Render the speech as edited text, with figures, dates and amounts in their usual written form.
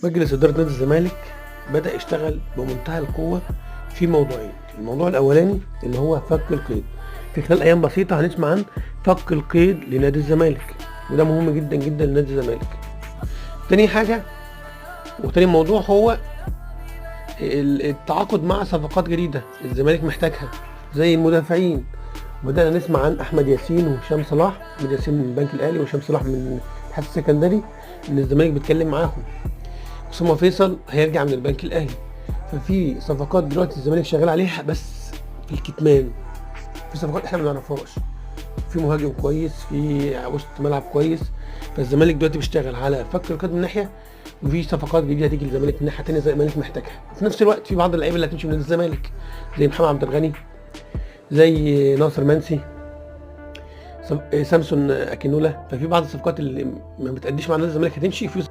مجلس إدارة نادي الزمالك بدأ يشتغل بمنتهى القوة في موضوعين، الموضوع الأولاني اللي هو فك القيد. في خلال أيام بسيطة هنسمع عن فك القيد لنادي الزمالك، وده مهم جدا جدا لنادي الزمالك. تاني حاجة وتاني موضوع هو التعاقد مع صفقات جديدة الزمالك محتاجها زي المدافعين. بدأنا نسمع عن أحمد ياسين وهشام صلاح، أحمد ياسين من البنك الأهلي وهشام صلاح من الاتحاد السكندري، إن الزمالك بيتكلم معاهم. أسامة فيصل هيرجع من البنك الاهلي. ففي صفقات دلوقتي الزمالك شغال عليها بس في الكتمان، في صفقات احنا ما نعرفهاش، في مهاجم كويس، في وسط ملعب كويس. فالزمالك دلوقتي بيشتغل على فك القيد من ناحيه، وفي صفقات جديده هتيجي للزمالك من ناحيه ثانيه زي الزمالك محتاجها. وفي نفس الوقت في بعض اللعيبه اللي هتمشي من الزمالك زي محمد عبد الغني، زي ناصر منسي، سامسون اكينولا. ففي بعض الصفقات اللي ما بتأديش مع نادي الزمالك هتمشي، في